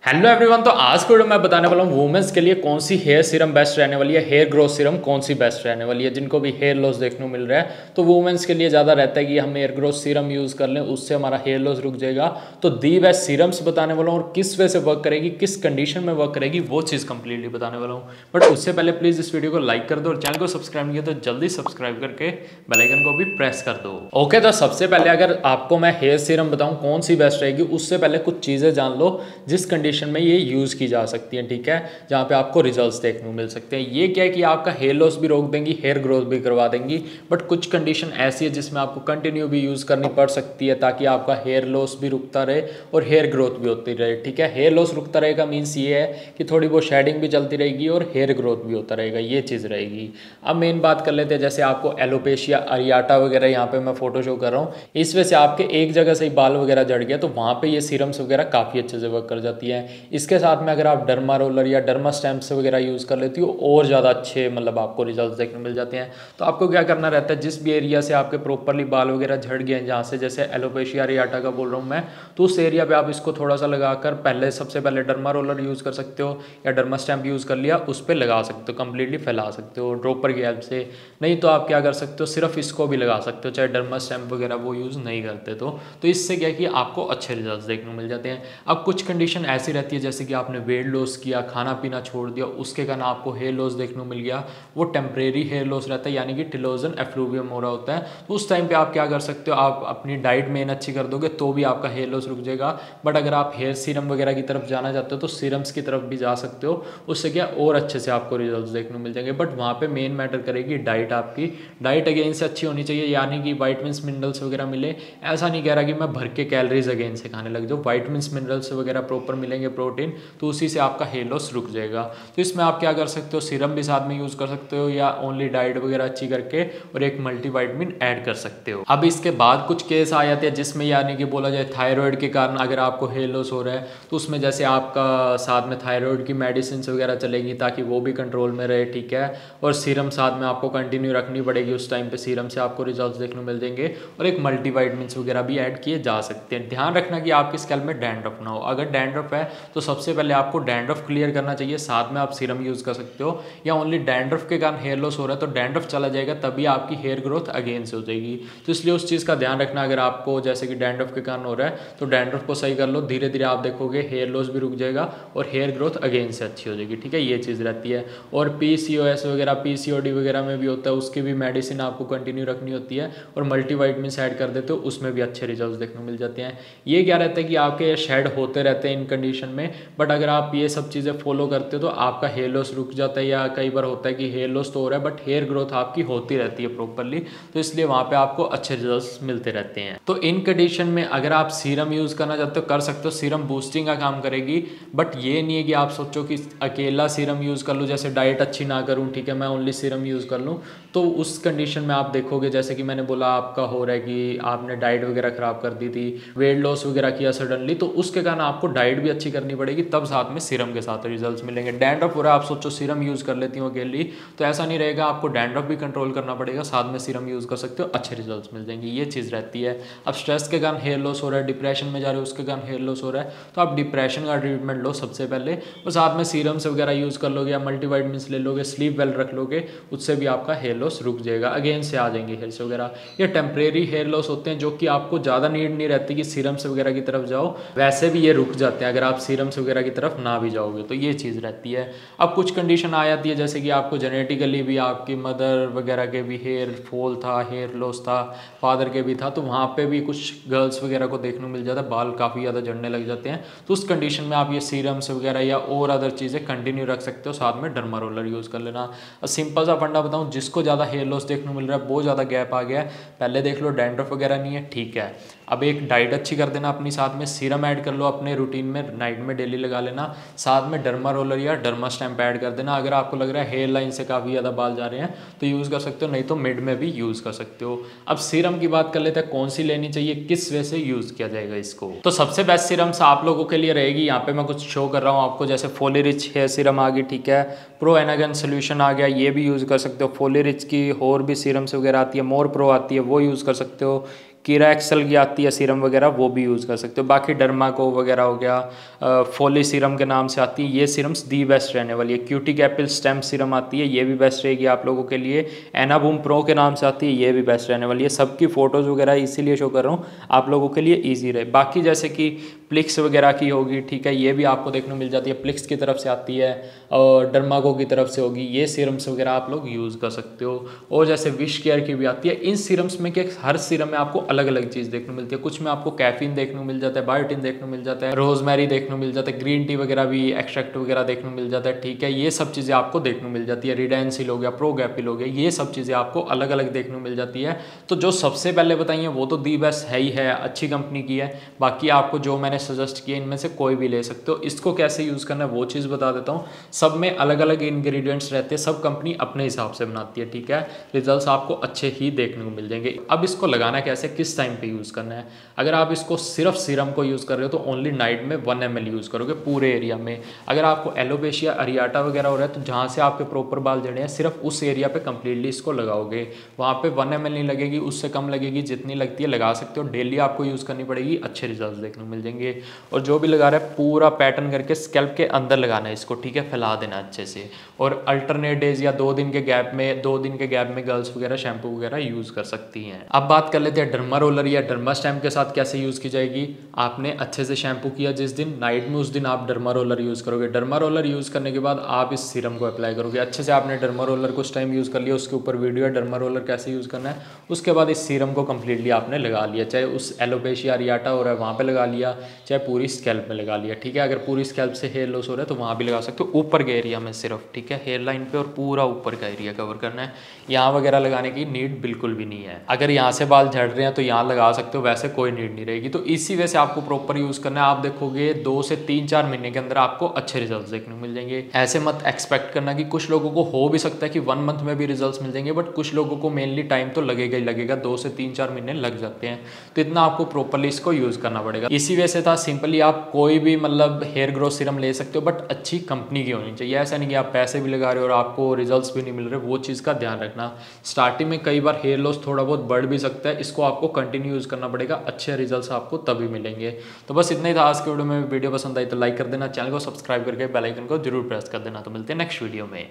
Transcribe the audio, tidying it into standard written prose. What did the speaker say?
Hello everyone. तो आज के वीडियो में बताने वाला हूँ वुमेन्स के लिए कौन सी हेयर सीरम बेस्ट रहने वाली है, हेयर ग्रोथ सीरम कौन सी बेस्ट रहने वाली है। जिनको भी हेयर लॉस देखने को मिल रहा है तो वुमेन्स के लिए ज़्यादा रहता है कि हम हेयर ग्रोथ सीरम यूज़ कर लें, उससे हमारा हेयर लॉस रुक जाएगा। तो दी बेस्ट सीरम्स बताने वाला हूँ और किस वे से वर्क करेगी, किस कंडीशन में वर्क करेगी, वो चीज़ कंप्लीटली बताने वाला हूँ। बट उससे पहले प्लीज़ इस वीडियो को लाइक कर दो और चैनल को सब्सक्राइब नहीं किया तो जल्दी सब्सक्राइब करके बेल आइकन को भी प्रेस कर दो। ओके, तो सबसे पहले अगर आपको मैं हेयर सीरम बताऊँ कौन सी बेस्ट रहेगी, उससे पहले कुछ चीज़ें जान लो जिस कंडीशन में ये यूज़ की जा सकती है, ठीक है, जहाँ पे आपको रिजल्ट्स देखने को मिल सकते हैं। ये क्या है कि आपका हेयर लॉस भी रोक देंगी, हेयर ग्रोथ भी करवा देंगी। बट कुछ कंडीशन ऐसी है जिसमें आपको कंटिन्यू भी यूज़ करनी पड़ सकती है ताकि आपका हेयर लॉस भी रुकता रहे और हेयर ग्रोथ भी होती रहे, ठीक है। हेयर लॉस रुकता रहेगा मीन्स ये है कि थोड़ी बहुत शेडिंग भी चलती रहेगी और हेयर ग्रोथ भी होता रहेगा, ये चीज़ रहेगी। अब मेन बात कर लेते हैं, जैसे आपको एलोपेशिया अरियाटा वगैरह, यहाँ पे मैं फोटो शो कर रहा हूँ, इस वजह से आपके एक जगह से ही बाल वगैरह झड़ गया तो वहाँ पे ये सीरम्स वगैरह काफ़ी अच्छे से वर्क कर जाती है। इसके साथ में अगर आप डर्मा रोलर या डर्मा स्टैम्प्स वगैरह यूज़ कर लेती हो और ज़्यादा अच्छे मतलब आपको रिजल्ट्स देखने मिल जाते हैं। तो आपको क्या करना रहता है, जिस भी एरिया से आपके प्रॉपरली बाल वगैरह झड़ गए हैं, जहाँ से जैसे एलोपेशिया अरियाटा का बोल रहा हूँ मैं, तो उस एरिया पे आप इसको थोड़ा सा लगाकर पहले सबसे पहले डर्मा रोलर यूज़ कर सकते हो या डर्मा स्टैम्प यूज़ कर लिया, उस पर लगा सकते हो, कंप्लीटली फैला सकते हो ड्रॉपर की हेल्प से। नहीं तो आप क्या कर सकते हो, सिर्फ इसको भी लगा सकते हो, चाहे डर्मा स्टैम्प वगैरह वो यूज़ नहीं करते तो इससे क्या है कि आपको अच्छे रिजल्ट देखने को मिल जाते हैं। अब कुछ कंडीशन ऐसी रहती है जैसे कि आपने वेट लॉस किया, खाना पीना छोड़ दिया, उसके कारण आपको हेयर लॉस देखने को मिल गया, वो टेम्परेरी हेयर लॉस रहता है, यानी कि टिलोजन एफ्लूवियम हो रहा होता है। तो उस टाइम पे आप क्या कर सकते हो, आप अपनी डाइट मेन अच्छी कर दोगे तो भी आपका हेयर लॉस रुक जाएगा। बट अगर आप हेयर सीरम वगैरह की तरफ जाना चाहते हो तो सीरम्स की तरफ भी जा सकते हो, उससे क्या और अच्छे से आपको रिजल्ट देखने को मिल जाएंगे। बट वहाँ पे मेन मैटर करेगी डाइट, आपकी डाइट अगेन से अच्छी होनी चाहिए, यानी कि वाइटमिन्स मिनरल्स वगैरह मिले। ऐसा नहीं कह रहा कि मैं भर के कैलोरीज अगेन से खाने लग जाऊँ, वाइटमिन्स मिनरल्स वगैरह प्रॉपर मिलेंगे, प्रोटीन, तो उसी से आपका हेयर लॉस रुक जाएगा। तो इसमें आप क्या कर सकते हो, सीरम भी साथ में यूज़ कर सकते हो या ओनली डाइट वगैरह अच्छी करके और एक मल्टीविटामिन ऐड कर सकते हो। अब इसके बाद कुछ केस आ जाते हैं जिसमें यानी कि बोला जाए थायराइड के कारण अगर आपको हेयर लॉस हो रहा है तो उसमें जैसे आपका साथ में थायराइड की मेडिसिन वगैरह चलेगी ताकि वो भी कंट्रोल में रहे, ठीक है। और सीरम साथ में आपको कंटिन्यू रखनी पड़ेगी, उस टाइम पे सीरम से आपको रिजल्ट देखने को मिल जाएंगे और एक मल्टीविटामिन वगैरह भी ऐड किए जा सकते हैं। ध्यान रखना कि आपकी स्कैल्प में डैंड्रफ ना हो। अगर डैंड्रफ है तो सबसे पहले आपको डैंड्रफ क्लियर करना चाहिए, साथ में आप सीरम यूज़ कर सकते हो। या ओनली डैंड्रफ के कारण हेयर लॉस हो रहा है तो डैंड्रफ चला जाएगा तभी आपकी हेयर ग्रोथ अगेन से हो जाएगी। तो इसलिए उस चीज़ का ध्यान रखना, अगर आपको जैसे कि डैंड्रफ के कारण हो रहा है तो डैंड्रफ को सही कर लो, धीरे धीरे आप देखोगे हेयर लॉस भी रुक जाएगा और हेयर ग्रोथ अगेन से अच्छी हो जाएगी, ठीक है। ये चीज़ रहती है। और PCOS वगैरह PCOD वगैरह में भी होता है, उसकी भी मेडिसिन आपको कंटिन्यू रखनी होती है और मल्टीविटामिन ऐड कर देते हो, उसमें भी अच्छे रिजल्ट देखने को मिल जाते हैं। ये क्या रहता है कि आपके शेड होते रहते हैं इन कंडीशन में, बट अगर आप ये सब चीज़ें फॉलो करते हो तो आपका हेयर लॉस रुक जाता है। या कई बार होता है कि हेयर लॉस तो हो रहा है बट हेयर ग्रोथ आपकी होती रहती है प्रॉपरली, तो इसलिए वहाँ पे आपको अच्छे रिजल्ट्स मिलते रहते हैं। तो इन कंडीशन में अगर आप सीरम यूज़ करना चाहते हो कर सकते हो, सीरम बूस्टिंग का काम करेगी। बट ये नहीं है कि आप सोचो कि अकेला सीरम यूज़ कर लूँ, जैसे डाइट अच्छी ना करूँ, ठीक है, मैं ओनली सीरम यूज़ कर लूँ, तो उस कंडीशन में आप देखोगे जैसे कि मैंने बोला आपका हो रहा है कि आपने डाइट वगैरह ख़राब कर दी थी, वेट लॉस वगैरह किया सडनली, तो उसके कारण आपको डाइट भी अच्छी करनी पड़ेगी, तब साथ में सीरम के साथ रिजल्ट्स मिलेंगे। डैंड्रफ हो रहा है, आप सोचो सीरम यूज़ कर लेती हो अकेली, तो ऐसा नहीं रहेगा, आपको डैंड्रफ भी कंट्रोल करना पड़ेगा, साथ में सीरम यूज़ कर सकते हो, अच्छे रिजल्ट्स मिल जाएंगे, ये चीज़ रहती है। अब स्ट्रेस के कारण हेयर लॉस हो रहा है, डिप्रेशन में जा रहे हो उसके कारण हेयर लॉस हो रहा है, तो आप डिप्रेशन का ट्रीटमेंट लो सबसे पहले और साथ में सीरम्स वगैरह यूज़ कर लोगे या मल्टीविटामिन ले लोगे, स्लीप वेल रख लोगे, उससे भी आपका हेयर लॉस रुक जाएगा, अगेन से आ जाएंगे हेयर्स वगैरह। ये टेम्परेरी हेयर लॉस होते हैं जो कि आपको ज़्यादा नीड नहीं रहती कि सीरम्स वगैरह की तरफ जाओ, वैसे भी ये रुक जाते हैं अगर आप सीरम्स वगैरह की तरफ ना भी जाओगे, तो ये चीज़ रहती है। अब कुछ कंडीशन आ जाती है जैसे कि आपको जेनेटिकली भी आपकी मदर वगैरह के भी हेयर फॉल था, हेयर लॉस था, फादर के भी था, तो वहाँ पे भी कुछ गर्ल्स वगैरह को देखने को मिल जाता है, बाल काफ़ी ज़्यादा झड़ने लग जाते हैं, तो उस कंडीशन में आप ये सीरम्स वगैरह या और अदर चीज़ें कंटिन्यू रख सकते हो, साथ में डर्मा रोलर यूज़ कर लेना। सिंपल सा फंडा बताऊँ, जिसको ज़्यादा हेयर लॉस देखने को मिल रहा है, बहुत ज़्यादा गैप आ गया है, पहले देख लो डैंड्रफ वगैरह नहीं है, ठीक है, अब एक डाइट अच्छी कर देना अपनी, साथ में सीरम ऐड कर लो अपने रूटीन में, नाइट में डेली लगा लेना, साथ में डर्मा रोलर या डर्मा स्टैम्प ऐड कर देना। अगर आपको लग रहा है हेयर लाइन से काफ़ी ज़्यादा बाल जा रहे हैं तो यूज़ कर सकते हो, नहीं तो मिड में भी यूज़ कर सकते हो। अब सीरम की बात कर लेते हैं, कौन सी लेनी चाहिए, किस वे से यूज़ किया जाएगा इसको। तो सबसे बेस्ट सीरम्स आप लोगों के लिए रहेगी, यहाँ पे मैं कुछ शो कर रहा हूँ आपको, जैसे फोलिरिच हेयर सीरम आ गई, ठीक है, प्रो एनागन सोल्यूशन आ गया, ये भी यूज़ कर सकते हो। फोलिरिच की और भी सीरम्स वगैरह आती है, मोर प्रो आती है, वो यूज़ कर सकते हो। कीरा एक्सेल की आती है सीरम वगैरह, वो भी यूज़ कर सकते हो। बाकी डर्माको वगैरह हो गया, फोली सीरम के नाम से आती है, ये सीरम्स दी बेस्ट रहने वाली है। क्यूटिक एपिल स्टेम सीरम आती है, ये भी बेस्ट रहेगी आप लोगों के लिए। एनाबूम प्रो के नाम से आती है, ये भी बेस्ट रहने वाली है। सबकी फ़ोटोज़ वगैरह इसीलिए शो कर रहा हूँ आप लोगों के लिए ईजी रहे। बाकी जैसे कि प्लिक्स वगैरह की होगी, ठीक है, ये भी आपको देखने को मिल जाती है, प्लिक्स की तरफ से आती है और डर्माको की तरफ से होगी। ये सीरम्स वगैरह आप लोग यूज़ कर सकते हो। और जैसे विश केयर की भी आती है। इन सीरम्स में क्या, हर सीरम में आपको अलग अलग चीज़ देखने को मिलती है। कुछ में आपको कैफीन देखने को मिल जाता है, बायोटिन देखने को मिल जाता है, रोजमेरी देखने को मिल जाता है, ग्रीन टी वगैरह भी एक्सट्रैक्ट वगैरह देखने को मिल जाता है, ठीक है। ये सब चीज़ें आपको देखने को मिल जाती है। रिडेंसिल हो गया, प्रोगैपिल हो गया, ये सब चीज़ें आपको अलग अलग देखने को मिल जाती है। तो जो सबसे पहले बताइए वो तो दी बेस्ट है ही है, अच्छी कंपनी की है। बाकी आपको जो मैंने सजेस्ट किया इनमें से कोई भी ले सकते हो। इसको कैसे यूज़ करना है वो चीज़ बता देता हूँ। सब में अलग अलग इंग्रेडिएंट्स रहते हैं, सब कंपनी अपने हिसाब से बनाती है, ठीक है। रिजल्ट्स आपको अच्छे ही देखने को मिल जाएंगे। अब इसको लगाना कैसे, किस टाइम पे यूज़ करना है। अगर आप इसको सिर्फ सीरम को यूज़ कर रहे हो तो ओनली नाइट में 1 ml यूज़ करोगे पूरे एरिया में। अगर आपको एलोपेशिया अरियाटा वगैरह हो रहा है तो जहाँ से आपके प्रॉपर बाल जड़े हैं सिर्फ उस एरिया पे कंप्लीटली इसको लगाओगे। वहाँ पे 1 ml नहीं लगेगी, उससे कम लगेगी, जितनी लगती है लगा सकते हो। डेली आपको यूज़ करनी पड़ेगी, अच्छे रिजल्ट देखने को मिल जाएंगे। और जो भी लगा रहा है पूरा पैटर्न करके स्कैल्प के अंदर लगाना है इसको, ठीक है, फैला देना अच्छे से। और अल्टरनेट डेज या 2 दिन के गैप में गर्ल्स वगैरह शैम्पू वगैरह यूज़ कर सकती हैं। अब बात कर लेते हैं डर्मा रोलर या डर्मा स्टैम्प के साथ कैसे यूज़ की जाएगी। आपने अच्छे से शैम्पू किया जिस दिन, नाइट में उस दिन आप डर्मा रोलर यूज़ करोगे। डर्मा रोलर यूज़ करने के बाद आप इस सीरम को अप्लाई करोगे। अच्छे से आपने डर्मा रोलर को उस टाइम यूज़ कर लिया, उसके ऊपर वीडियो है डर्मा रोलर कैसे यूज़ करना है। उसके बाद इस सीरम को कम्प्लीटली आपने लगा लिया, चाहे उस एलोपेशिया अरियाटा हो रहा है वहाँ पर लगा लिया, चाहे पूरी स्कैल्प में लगा लिया, ठीक है। अगर पूरी स्कैल्प से हेयर लॉस हो रहा है तो वहाँ भी लगा सकते हो, ऊपर के एरिया में सिर्फ, ठीक है, हेयर लाइन पे और पूरा ऊपर का एरिया कवर करना है। यहाँ वगैरह लगाने की नीड बिल्कुल भी नहीं है। अगर यहाँ से बाल झड़ रहे हैं तो यहाँ लगा सकते हो, वैसे कोई नीड नहीं रहेगी। तो इसी वजह से आपको प्रॉपर यूज़ करना है। आप देखोगे 2 से 3-4 महीने के अंदर आपको अच्छे रिजल्ट देखने को मिल जाएंगे। ऐसे मत एक्सपेक्ट करना कि कुछ लोगों को हो भी सकता है कि 1 मंथ में भी रिजल्ट मिल जाएंगे, बट कुछ लोगों को मेनली टाइम तो लगेगा ही लगेगा, 2 से 3-4 महीने लग जाते हैं। तो इतना आपको प्रॉपरली इसको यूज़ करना पड़ेगा। इसी वजह से था, सिंपली आप कोई भी मतलब हेयर ग्रोथ सीरम ले सकते हो, बट अच्छी कंपनी की होनी चाहिए। ऐसा नहीं कि आप पैसे भी लगा रहे हो और आपको रिजल्ट्स भी नहीं मिल रहे, वो चीज़ का ध्यान रखना। स्टार्टिंग में कई बार हेयर लॉस थोड़ा बहुत बढ़ भी सकता है, इसको आपको कंटिन्यू यूज़ करना पड़ेगा, अच्छे रिजल्ट्स आपको तभी मिलेंगे। तो बस इतना ही था आज के वीडियो में। वीडियो पसंद आई तो लाइक कर देना, चैनल को सब्सक्राइब करके बेल आइकन को जरूर प्रेस कर देना। तो मिलते हैं नेक्स्ट वीडियो में।